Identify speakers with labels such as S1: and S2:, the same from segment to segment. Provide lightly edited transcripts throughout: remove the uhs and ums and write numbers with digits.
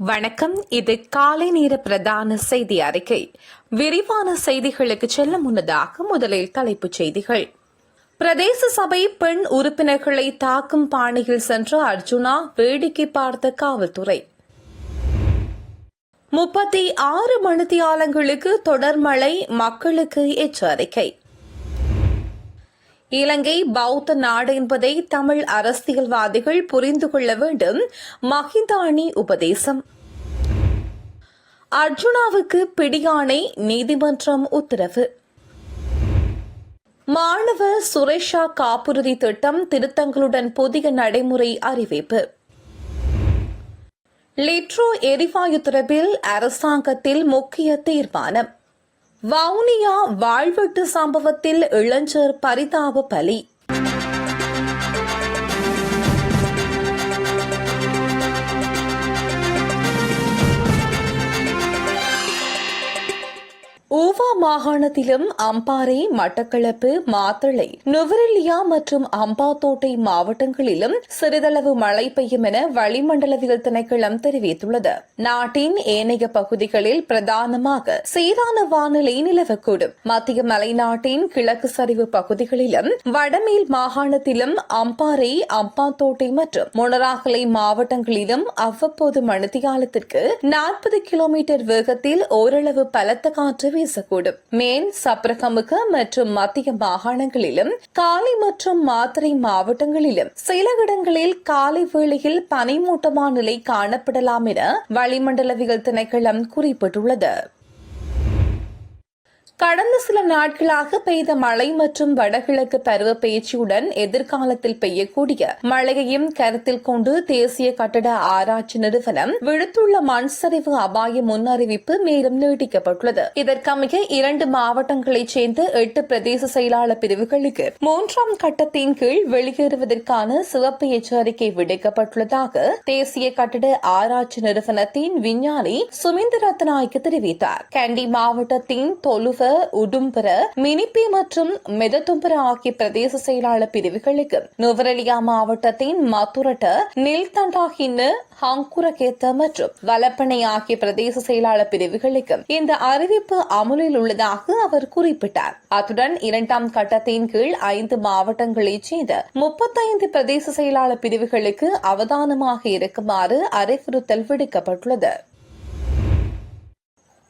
S1: வணக்கம். இது காலை நேர பிரதான செய்தி அறிக்கை. விரிவான செய்திகளுக்கு செல்ல முன்னதாக முதலில் தலைப்புச் செய்திகள். பிரதேச சபை பெண் உறுப்பினர்களை தாக்கும் பாணியில் சென்ற அர்ஜுனா வேடிக்கை பார்த்த காவல்துறை. 36 மணித்தியாலங்களுக்கு தொடர் மழை, மக்களுக்கு எச்சரிக்கை. இலங்கை பௌத்த நாடு என்பதை தமிழ் அரசியல்வாதிகள் புரிந்து கொள்ள வேண்டும். மஹிந்த அணி உபதேசம். அர்ஜுனாவுக்கு பிடியாணை, நீதிமன்றம் உத்தரவு. மாணவ சுரேஷா காப்புறுதி திட்டம் திருத்தங்களுடன் புதிய நடைமுறை அறிவிப்பு. லிட்ரோ எரிவாயு தொடர்பில் அரசாங்கத்தில் முக்கிய தீர்மானம். வவுனியா வாழ்வெட்டு சம்பவத்தில் இளைஞர் பரிதாப பலி. ஊவா மாகாணத்திலும் அம்பாறை, மட்டக்களப்பு, மாத்தளை, நுவரெலியா மற்றும் அம்பாத்தோட்டை மாவட்டங்களிலும் சிறிதளவு மழை பெய்யும் என வளிமண்டலவியல் திணைக்களம் தெரிவித்துள்ளது. நாட்டின் ஏனைய பகுதிகளில் பிரதானமாக சீரான வானிலை நிலவக்கூடும். மத்திய மலைநாட்டின் கிழக்கு சரிவு பகுதிகளிலும் வடமேல் மாகாணத்திலும் அம்பாறை, அம்பாத்தோட்டை மற்றும் மொனராகலை மாவட்டங்களிலும் அவ்வப்போது மணித்தியாலத்திற்கு 40 கிலோமீட்டர் வேகத்தில் ஓரளவு பலத்த காற்று வீசக்கூடும். மேல் சப்ரகமுக மற்றும் மத்திய மாகாணங்களிலும் காலி மற்றும் மாத்தறை மாவட்டங்களிலும் சில இடங்களில் காலை வேளையில் பனிமூட்டமான நிலை காணப்படலாம் என வளிமண்டலவியல் திணைக்களம் குறிப்பிட்டுள்ளது. கடந்த சில நாட்களாக பெய்த மழை மற்றும் வடகிழக்கு பருவப்பெயர்ச்சியுடன் எதிர்காலத்தில் பெய்யக்கூடிய மழையையும் கருத்தில் கொண்டு தேசிய கட்டட ஆராய்ச்சி நிறுவனம் விடுத்துள்ள மண் சரிவு அபாய முன்னறிவிப்பு மேலும் நீட்டிக்கப்பட்டுள்ளது. இதற்கமைய 2 மாவட்டங்களைச் சேர்ந்த 8 பிரதேச செயலாளர் பிரிவுகளுக்கு 3ஆம் கட்டத்தின் கீழ் வெளியேறுவதற்கான சிவப்பு எச்சரிக்கை விடுக்கப்பட்டுள்ளதாக தேசிய கட்டட ஆராய்ச்சி நிறுவனத்தின் விஞ்ஞானி சுமிந்த ரத்நாயக்க தெரிவித்தார். கண்டி மாவட்டத்தின் தொலுவ, உடும்பர, மினிப்பி மற்றும் மெததும்பர ஆகிய பிரதேச செயலாளர் பிரிவுகளுக்கு, நுவரெலியா மாவட்டத்தின் மத்துரட்ட, நில்தண்டாகின்னு, ஹங்குரகேத்த மற்றும் வலப்பனை ஆகிய பிரதேச செயலாளர் பிரிவுகளுக்கு இந்த அறிவிப்பு அமுலில் உள்ளதாக அவர் குறிப்பிட்டார். அத்துடன் 2ஆம் கட்டத்தின் கீழ் 5 மாவட்டங்களைச் சேர்ந்த 35 பிரதேச செயலாளர் பிரிவுகளுக்கு அவதானமாக இருக்குமாறு அறிவுறுத்தல் விடுக்கப்பட்டுள்ளது.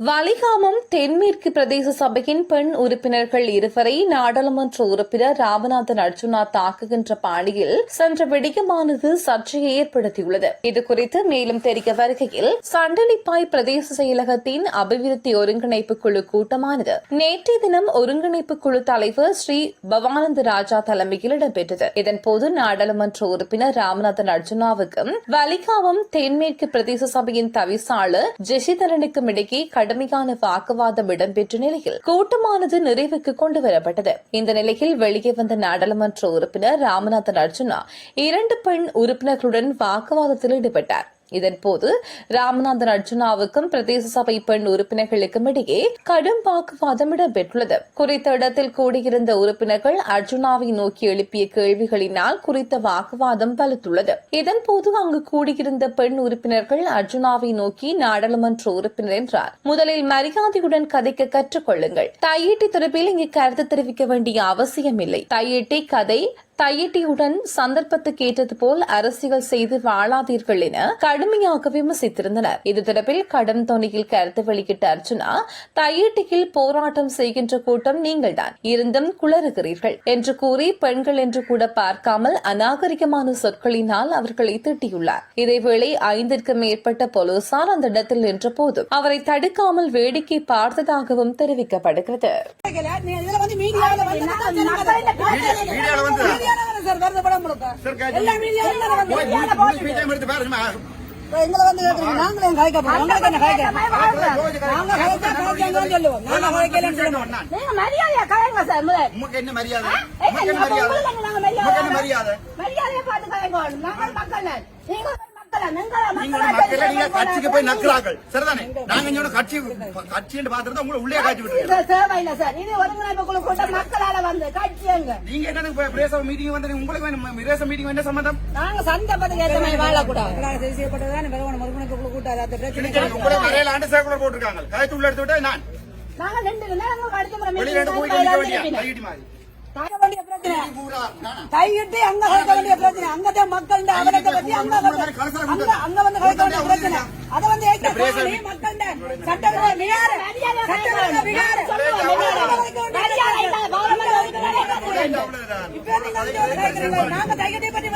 S1: வலிகாமம் தென்மேற்கு பிரதேச சபையின் பெண் உறுப்பினர்கள் 2 நாடாளுமன்ற உறுப்பினர் ராமநாதன் அர்ஜுனா தாக்குகின்ற பாணியில் சென்ற விடயமானது சர்ச்சையை ஏற்படுத்தியுள்ளது. இதுகுறித்து மேலும் தெரிய வருகையில், சண்டலிப்பாய் பிரதேச செயலகத்தின் அபிவிருத்தி ஒருங்கிணைப்பு குழு கூட்டமானது நேற்றைய தினம் ஒருங்கிணைப்பு குழு தலைவர் ஸ்ரீ பவானந்த ராஜா தலைமையில் இடம்பெற்றது. இதன்போது நாடாளுமன்ற உறுப்பினர் ராமநாதன் அர்ஜுனாவுக்கும் வலிகாமம் தென்மேற்கு பிரதேச சபையின் தவிசாளர் ஜெசிதரனுக்கும் இடையே கடுமையான வாக்குவாதம் இடம்பெற்ற நிலையில் கூட்டமானது நிறைவுக்கு கொண்டுவரப்பட்டது. இந்த நிலையில் வெளியே வந்த நாடாளுமன்ற உறுப்பினர் ராமநாதன் அர்ஜுனா 2 பெண் உறுப்பினர்களுடன் வாக்குவாதத்தில் ஈடுபட்டார். இதன்போது ராமநாதன் அர்ஜுனாவுக்கும் பிரதேச சபை பெண் உறுப்பினர்களுக்கும் இடையே கடும் வாக்குவாதம் இடம்பெற்றுள்ளது. குறித்த இடத்தில் கூடியிருந்த உறுப்பினர்கள் அர்ஜுனாவை நோக்கி எழுப்பிய கேள்விகளினால் குறித்த வாக்குவாதம் வலுத்துள்ளது. இதன்போது அங்கு கூடியிருந்த பெண் உறுப்பினர்கள் அர்ஜுனாவை நோக்கி, நாடாளுமன்ற உறுப்பினர் என்றார், முதலில் மரியாதையுடன் கதைக்க கற்றுக்கொள்ளுங்கள். தையீட்டி தொடர்பில் இங்கு கருத்து தெரிவிக்க வேண்டிய அவசியமில்லை. தையீட்டி கதை தையிட்டியுடன் சந்தர்ப்பத்துக்கு ஏற்றது போல் அரசியல் செய்து வாழாதீர்கள் என கடுமையாக விமர்சித்திருந்தனர். இது தொடர்பில் கடும் தொனியில் கருத்து வெளியிட்ட அர்ஜுனா, தையிட்டியில் போராட்டம் செய்கின்ற கூட்டம் நீங்கள்தான், இருந்தும் குளறுகிறீர்கள் என்று கூறி பெண்கள் என்று கூட பார்க்காமல் அநாகரிகமான சொற்களினால் அவர்களை திட்டியுள்ளார். இதேவேளை 5க்கும் மேற்பட்ட போலீசார் அந்த இடத்தில் நின்ற போதும் அவரை தடுக்காமல் வேடிக்கை பார்த்ததாகவும் தெரிவிக்கப்படுகிறது.
S2: நீங்க கட்சிக்கு போய் நக்குறாங்க சரிதானே? நாங்க இங்க கட்சி பாத்துட்டு உங்களை உள்ளே காட்சி
S3: மக்களால வந்து கட்சி
S2: நீங்க என்ன மீட்டிங் வந்து உங்களுக்கு மீட்டிங் என்ன சம்பந்தம்?
S3: நாங்க சண்டை பத்தி வாழக்கூடாது
S2: உங்களை வரையில ஆண்டு சேக்குலர் போட்டிருக்காங்க. கழுத்து உள்ள எடுத்து விட்டா நான்
S3: நாங்க கையிட்டு அங்க கலைக்க வேண்டிய பிரச்சனை அங்கதான் மக்கள் அவரத்தை பத்தி அங்க வந்து கலைக்க வேண்டிய பிரச்சனை அதை வந்து மக்கள் நாங்க கையத்தை பற்றி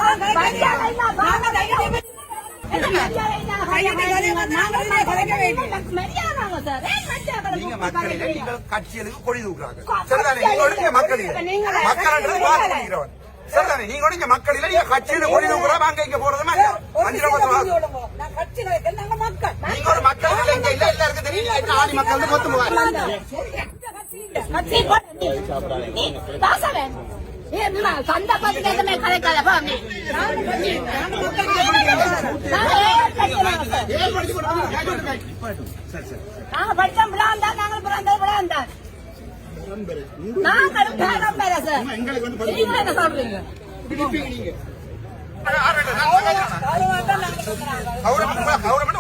S2: நீங்க மக்களில நீங்கள் கட்சிகளுக்கு கொடி தூக்குறாங்க சரிதானே? நீங்க மக்களில மக்கள் சரிதானே? நீங்க மக்களில நீங்க கட்சியில கொடி தூக்குறோம் அங்க இங்க போறதுமா நீங்க ஒரு மக்கள் இங்க இல்ல எல்லாருக்கும் தெரியும் என்ன ஆணி மக்கள்
S3: சண்டை பத்தி கேட்கமே கலைக்காத நாங்க படிச்சோம் விழாந்தா நாங்கள் பிறந்த விழாந்தா நாங்களும் என்ன சொல்றீங்க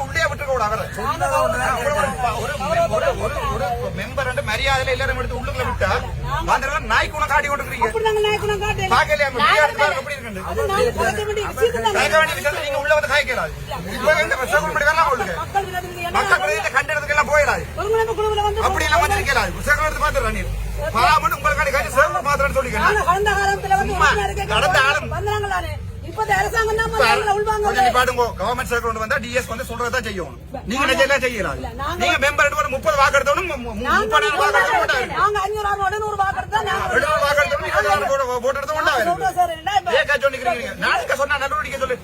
S2: உள்ளே விட்டு கூட மெம்பர் மரியாதையில எல்லாரும் எடுத்து உள்ளுக்குள்ள விட்டா நாய்க்குள்ள காட்டி கொண்டிருக்கீங்க நீங்க உள்ள வந்து காய்க்கிறாது மக்கள் கண்டனத்துக்கு எல்லாம் போயிடாது அப்படி எல்லாம் வந்திருக்கிறாரு பாத்துறான் நீ பாமன் உங்களுக்கு காட்டி சேவல் பாத்துறேன்னு சொல்லிக்கிறேன் கடந்த ஆளும் கவர்மெண்ட் சர்க்கிள் வந்தா டிஎஸ் வந்து சொல்றதான் செய்யும். நீங்க நிஜம் செய்யலாம். நீங்க மெம்பர் 30 வாக்கு எடுத்தோம் 30 வாக்கு எடுத்து நாளைக்கு சொன்னா நடவடிக்கை சொல்லு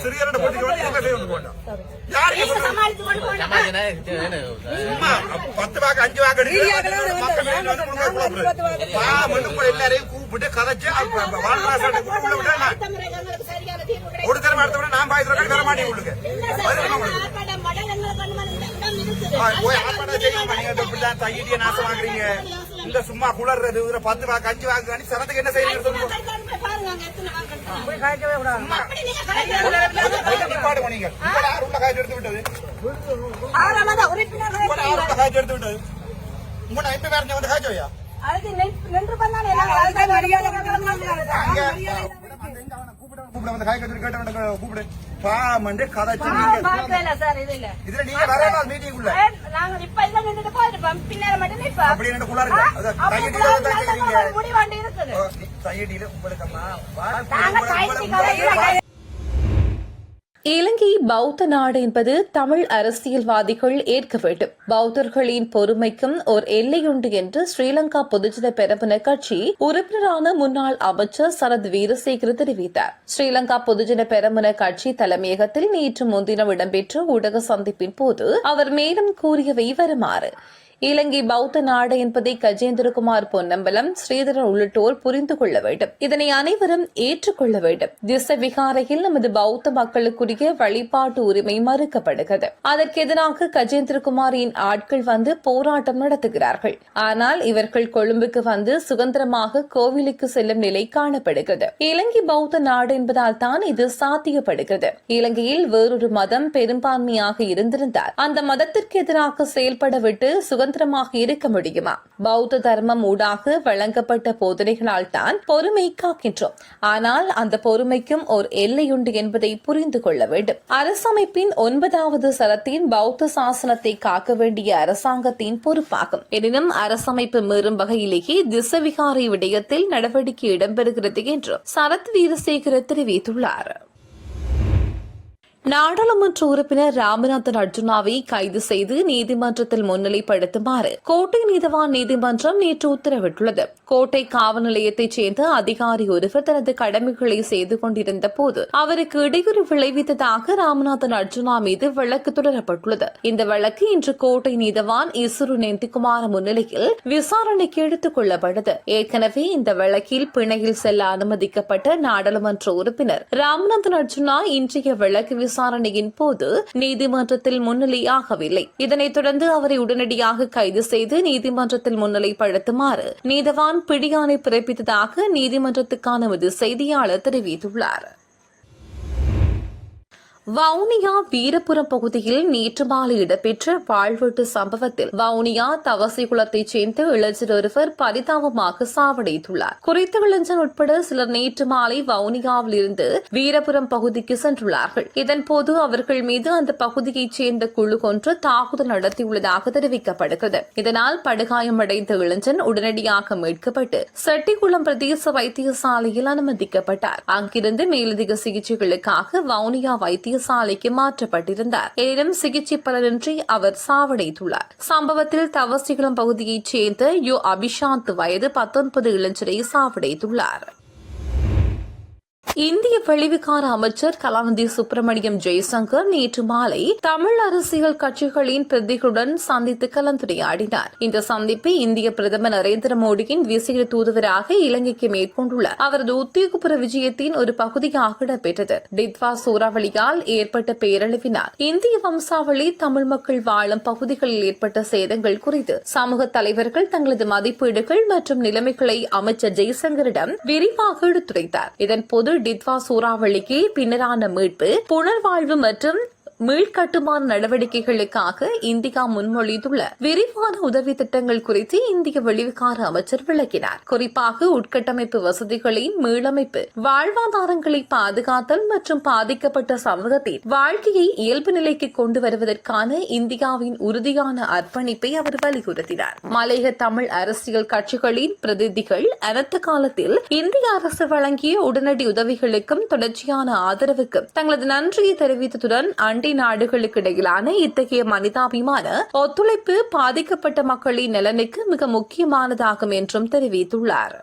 S2: சிறிய போட்டோம் 10 வாக்கு 5 வாக்கு எல்லாரையும் கூப்பிட்டு கதைச்சு ஒரு தரம் அடுத்த நான் பாய் வர மாட்டேன் உங்களுக்கு தையிட்டிய நாசம் வாங்குறீங்க. இந்த சும்மா குளர்றது 10 வாக்கு 5 வாக்கு சரத்துக்கு என்ன செய்யணும் நிப்பாடு பண்ணீங்க காய்ச்சி எடுத்து விட்டது காய்ச்சி எடுத்து விட்டது உங்க இப்ப வேற வந்து காய்ச்சோயா கூப்பிட வந்து காய் கட்டி கேட்ட கூப்பிடு பாமண்டு கதைச்சு இதுல நீங்க வர மீட்டிங் உள்ள அப்படி என்ன குள்ள தையடியில உங்களுக்கு
S1: இலங்கை பௌத்த நாடு என்பது தமிழ் அரசியல்வாதிகள் ஏற்க வேண்டும். பௌத்தர்களின் பொறுமைக்கும் ஓர் எல்லையுண்டு என்று ஸ்ரீலங்கா பொதுஜன பெரமுன கட்சி உறுப்பினரான முன்னாள் அமைச்சர் சரத் வீரசேகர தெரிவித்தார். ஸ்ரீலங்கா பொதுஜன பெரமுன கட்சி தலைமையகத்தில் நேற்று முன்தினம் இடம்பெற்ற ஊடக சந்திப்பின் போது அவர் மேலும் கூறியவை வருமாறு: இலங்கை பௌத்த நாடு என்பதை கஜேந்திரகுமார் பொன்னம்பலம், ஸ்ரீதரன் உள்ளிட்டோர் புரிந்து கொள்ள வேண்டும். இதனை அனைவரும் ஏற்றுக்கொள்ள வேண்டும். திச விகாரையில் நமது பௌத்த மக்களுக்குரிய வழிபாட்டு உரிமை மறுக்கப்படுகிறது. அதற்கு எதிராக கஜேந்திரகுமாரின் ஆட்கள் வந்து போராட்டம் நடத்துகிறார்கள். ஆனால் இவர்கள் கொழும்புக்கு வந்து சுதந்திரமாக கோவிலுக்கு செல்லும் நிலை காணப்படுகிறது. இலங்கை பௌத்த நாடு என்பதால் தான் இது சாத்தியப்படுகிறது. இலங்கையில் வேறொரு மதம் பெரும்பான்மையாக இருந்திருந்தால் அந்த மதத்திற்கு எதிராக செயல்பட விட்டு சுதந்திரமாக இருக்க முடியுமா? பௌத்த தர்மம் ஊடாக வழங்கப்பட்ட போதனைகளால் தான் பொறுமை காக்கின்றோம். ஆனால் அந்த பொறுமைக்கும் ஒரு எல்லையுண்டு என்பதை புரிந்து கொள்ள வேண்டும். அரசமைப்பின் 9வது சரத்தின் பௌத்த சாசனத்தை காக்க வேண்டிய அரசாங்கத்தின் பொறுப்பாகும். எனினும் அரசமைப்பு மீறும் வகையிலேயே திசவிகாரை விடயத்தில் நடவடிக்கை இடம்பெறுகிறது என்று சரத் வீரசேகர தெரிவித்துள்ளார். நாடாளுமன்ற உறுப்பினர் ராமநாதன் அர்ஜுனாவை கைது செய்து நீதிமன்றத்தில் முன்னிலைப்படுத்துமாறு கோட்டை நீதவான் நீதிமன்றம் நேற்று உத்தரவிட்டுள்ளது. கோட்டை காவல் நிலையத்தைச் சேர்ந்த அதிகாரி ஒருவர் தனது கடமைகளை செய்து கொண்டிருந்த போது அவருக்கு இடையூறு விளைவித்ததாக ராமநாதன் அர்ஜுனா மீது வழக்கு தொடரப்பட்டுள்ளது. இந்த வழக்கு இன்று கோட்டை நீதவான் இசுரு நெந்திகுமார் முன்னிலையில் விசாரணைக்கு எடுத்துக் கொள்ளப்பட்டது. ஏற்கனவே இந்த வழக்கில் பிணையில் செல்ல அனுமதிக்கப்பட்ட நாடாளுமன்ற உறுப்பினர் ராமநாதன் அர்ஜுனா இன்றைய வழக்கு விசாரணையின் போது நீதிமன்றத்தில் முன்னிலையாகவில்லை. இதனைத் தொடர்ந்து அவரை உடனடியாக கைது செய்து நீதிமன்றத்தில் முன்னிலைப்படுத்துமாறு நீதவான் பிடியாணை பிறப்பித்ததாக நீதிமன்றத்துக்கான எமது செய்தியாளர் தெரிவித்துள்ளார். வவுனியா வீரபுரம் பகுதியில் நேற்று மாலை இடம்பெற்ற வாழ்வெட்டு சம்பவத்தில் வவுனியா தவசிகுளத்தைச் சேர்ந்த இளைஞர் ஒருவர் பரிதாபமாக சாவடைந்துள்ளார். குறித்த இளைஞர் உட்பட சிலர் நேற்று மாலை வவுனியாவில் இருந்து வீரபுரம் பகுதிக்கு சென்றுள்ளார்கள். இதன்போது அவர்கள் மீது அந்த பகுதியைச் சேர்ந்த குழு ஒன்று தாக்குதல் நடத்தியுள்ளதாக தெரிவிக்கப்படுகிறது. இதனால் படுகாயமடைந்த இளைஞன் உடனடியாக மீட்கப்பட்டு செட்டிக்குளம் பிரதேச வைத்தியசாலையில் அனுமதிக்கப்பட்டார். அங்கிருந்து மேலதிக சிகிச்சைகளுக்காக வவுனியா வைத்தியசாலைக்கு மாற்றப்பட்டிருந்தார். எனினும் சிகிச்சை பலனின்றி அவர் சாவடைந்துள்ளார். சம்பவத்தில் தவசிகுளம் பகுதியைச் சேர்ந்த அபிஷாந்த் வயது 19 இளைஞரை சாவடைந்துள்ளார். இந்திய வெளிவிகார அமைச்சர் கலாநிதி சுப்பிரமணியம் ஜெய்சங்கர் நேற்று மாலை தமிழ் அரசியல் கட்சிகளின் பிரதிகளுடன் சந்தித்து கலந்துரையாடினார். இந்த சந்திப்பு இந்திய பிரதமர் நரேந்திர மோடியின் விசேட தூதுவராக இலங்கைக்கு மேற்கொண்டுள்ள அவரது உத்தியோகபூர்வ விஜயத்தின் ஒரு பகுதியாக இடம்பெற்றது. டிட்வா சூறாவளியால் ஏற்பட்ட பேரழிவினால் இந்திய வம்சாவளி தமிழ் மக்கள் வாழும் பகுதிகளில் ஏற்பட்ட சேதங்கள் குறித்து சமூக தலைவர்கள் தங்களது மதிப்பீடுகள் மற்றும் நிலைமைகளை அமைச்சர் ஜெய்சங்கரிடம் விரிவாக எடுத்துரைத்தார். இதன்போது டிட்வா சூறாவளிக்கு பின்னரான மீட்பு, புனர்வாழ்வு மற்றும் மீள்கட்டுமான நடவடிக்கைகளுக்காக இந்தியா முன்மொழிந்துள்ள விரிவான உதவி திட்டங்கள் குறித்து இந்திய வெளிவிகார அமைச்சர் விளக்கினார். குறிப்பாக உட்கட்டமைப்பு வசதிகளின் மீளமைப்பு, வாழ்வாதாரங்களை பாதுகாத்தல் மற்றும் பாதிக்கப்பட்ட சமூகத்தின் வாழ்க்கையை இயல்பு நிலைக்கு கொண்டு வருவதற்கான இந்தியாவின் உறுதியான அர்ப்பணிப்பை அவர் வலியுறுத்தினார். மலையக தமிழ் அரசியல் கட்சிகளின் பிரதிநிதிகள் அனர்த்த காலத்தில் இந்திய அரசு வழங்கிய உடனடி உதவிகளுக்கும் தொடர்ச்சியான ஆதரவுக்கும் தங்களது நன்றியை தெரிவித்ததுடன் நாடுகளுக்கு இடையிலான இத்தகைய மனிதாபிமான ஒத்துழைப்பு பாதிக்கப்பட்ட மக்களின் நலனுக்கு மிக முக்கியமானதாகும் என்றும் தெரிவித்துள்ளார்.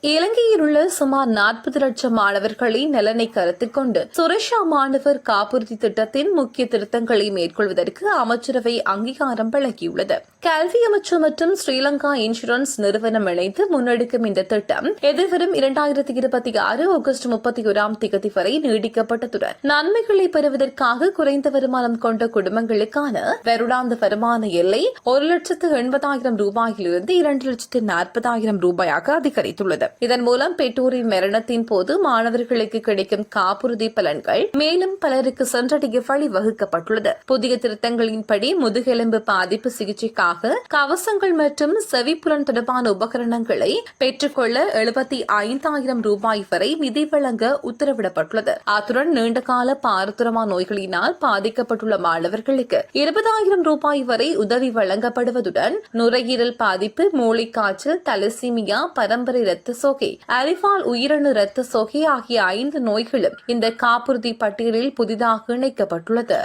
S1: இலங்கையில் உள்ள சுமார் 40 லட்சம் மாணவர்களின் நலனை கருத்தில் கொண்டு சுரேஷா மாணவர் காப்புறுதி திட்டத்தின் முக்கிய திருத்தங்களை மேற்கொள்வதற்கு அமைச்சரவை அங்கீகாரம் வழங்கியுள்ளது. கல்வி அமைச்சு மற்றும் ஸ்ரீலங்கா இன்சூரன்ஸ் நிறுவனம் இணைந்து முன்னெடுக்கும் இந்த திட்டம் எதிர்வரும் 2026 ஆகஸ்ட் 31 வரை நீடிக்கப்பட்டதுடன் நன்மைகளை பெறுவதற்காக குறைந்த வருமானம் கொண்ட குடும்பங்களுக்கான வருடாந்த வருமான எல்லை 1,80,000 ரூபாயிலிருந்து 2,40,000 ரூபாயாக அதிகரித்துள்ளது. இதன் மூலம் பெற்றோரின் மரணத்தின் போது மாணவர்களுக்கு கிடைக்கும் காப்புறுதி பலன்கள் மேலும் பலருக்கு சென்றடைய வழிவகுக்கப்பட்டுள்ளது. புதிய திருத்தங்களின்படி முதுகெலும்பு பாதிப்பு சிகிச்சைக்காக கவசங்கள் மற்றும் செவிப்புலன் தொடர்பான உபகரணங்களை பெற்றுக்கொள்ள 75,000 ரூபாய் வரை நிதி வழங்க உத்தரவிடப்பட்டுள்ளது. அத்துடன் நீண்டகால பாரதூரமான நோய்களினால் பாதிக்கப்பட்டுள்ள மாணவர்களுக்கு 20,000 ரூபாய் வரை உதவி வழங்கப்படுவதுடன் நுரையீரல் பாதிப்பு, மூளைக்காய்ச்சல், தலசீமியா, பரம்பரை இரத்த சோகை, அரிவால் உயிரணு இரத்த சோகை ஆகிய 5 நோய்களும் இந்த காப்புறுதி பட்டியலில் புதிதாக இணைக்கப்பட்டுள்ளது.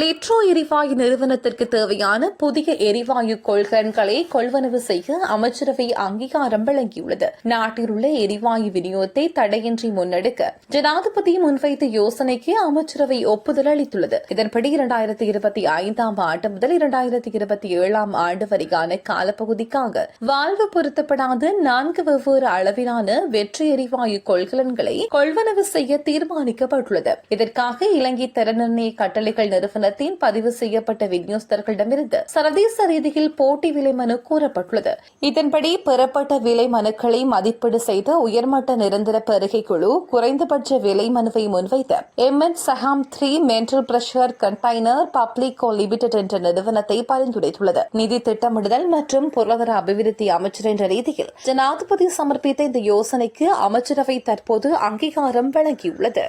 S1: லிட்ரோ எரிவாயு நிறுவனத்திற்கு தேவையான புதிய எரிவாயு கொள்கலன்களை கொள்வனவு செய்ய அமைச்சரவை அங்கீகாரம் வழங்கியுள்ளது. நாட்டில் உள்ள எரிவாயு விநியோகத்தை தடையின்றி முன்னெடுக்க ஜனாதிபதி முன்வைத்த யோசனைக்கு அமைச்சரவை ஒப்புதல் அளித்துள்ளது. இதன்படி 2025 ஆண்டு முதல் 2027 ஆண்டு வரைக்கான காலப்பகுதிக்காக வாழ்வு பொருத்தப்படாத 4 வெவ்வேறு அளவிலான வெற்றி எரிவாயு கொள்கலன்களை கொள்வனவு செய்ய தீர்மானிக்கப்பட்டுள்ளது. இதற்காக இலங்கை தர நிர்ணய கட்டளைகள் நிறுவனம் பதிவு செய்யப்பட்ட விநியோகஸ்தர்களிடமிருந்து சர்வதேச ரீதியில் போட்டி விலை மனு கோரப்பட்டுள்ளது. இதன்படி பெறப்பட்ட விலை மனுக்களை மதிப்பீடு செய்த உயர்மட்ட நிரந்தர பெருகை குழு குறைந்தபட்ச விலை மனுவை முன்வைத்த MN Saham 3 mental pressure container public limited என்ற நிறுவனத்தை பரிந்துரைத்துள்ளது. நிதி திட்டமிடுதல் மற்றும் பொருளாதார அபிவிருத்தி அமைச்சர் என்ற ரீதியில் ஜனாதிபதி சமர்ப்பித்த இந்த யோசனைக்கு அமைச்சரவை தற்போது அங்கீகாரம் வழங்கியுள்ளது.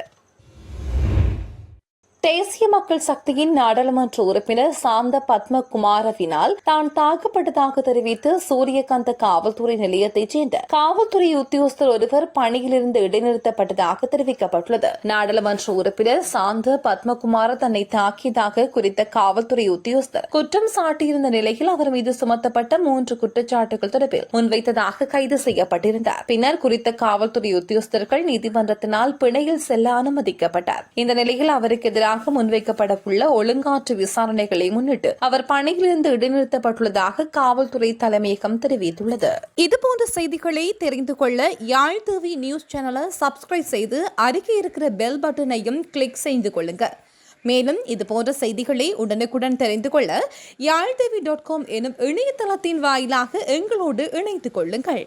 S1: தேசிய மக்கள் சக்தியின் நாடாளுமன்ற உறுப்பினர் சாந்த பத்மகுமாரவினால் தான் தாக்கப்பட்டதாக தெரிவித்து சூரியகாந்த காவல்துறை நிலையத்தைச் சேர்ந்த காவல்துறை உத்தியோகஸ்தர் ஒருவர் பணியிலிருந்து இடைநிறுத்தப்பட்டதாக தெரிவிக்கப்பட்டுள்ளது. நாடாளுமன்ற உறுப்பினர் சாந்த பத்மகுமார் தன்னை தாக்கியதாக குறித்த காவல்துறை உத்தியோகஸ்தர் குற்றம் சாட்டியிருந்த நிலையில் அவர் மீது சுமத்தப்பட்ட 3 குற்றச்சாட்டுகள் தொடர்பில் முன்வைத்ததாக கைது செய்யப்பட்டிருந்தார். பின்னர் குறித்த காவல்துறை உத்தியோகஸ்தர்கள் நீதிமன்றத்தினால் பிணையில் செல்ல அனுமதிக்கப்பட்டார். இந்த நிலையில் அவருக்கு எதிராக முன்வைக்கப்படவுள்ள ஒழுங்காற்று விசாரணைகளை முன்னிட்டு அவர் பணியிலிருந்து இடைநிறுத்தப்பட்டுள்ளதாக காவல்துறை தலைமையகம் தெரிவித்துள்ளது. இதுபோன்ற செய்திகளை தெரிந்து கொள்ள யாழ் டிவி நியூஸ் சேனலை சப்ஸ்கிரைப் செய்து அருகே இருக்கிற பெல் பட்டனையும் கிளிக் செய்து கொள்ளுங்க. மேலும் இதுபோன்ற செய்திகளை உடனுக்குடன் தெரிந்து கொள்ள யாழ்டிவி.com எனும் இணையதளத்தின் வாயிலாக எங்களோடு இணைத்துக் கொள்ளுங்கள்.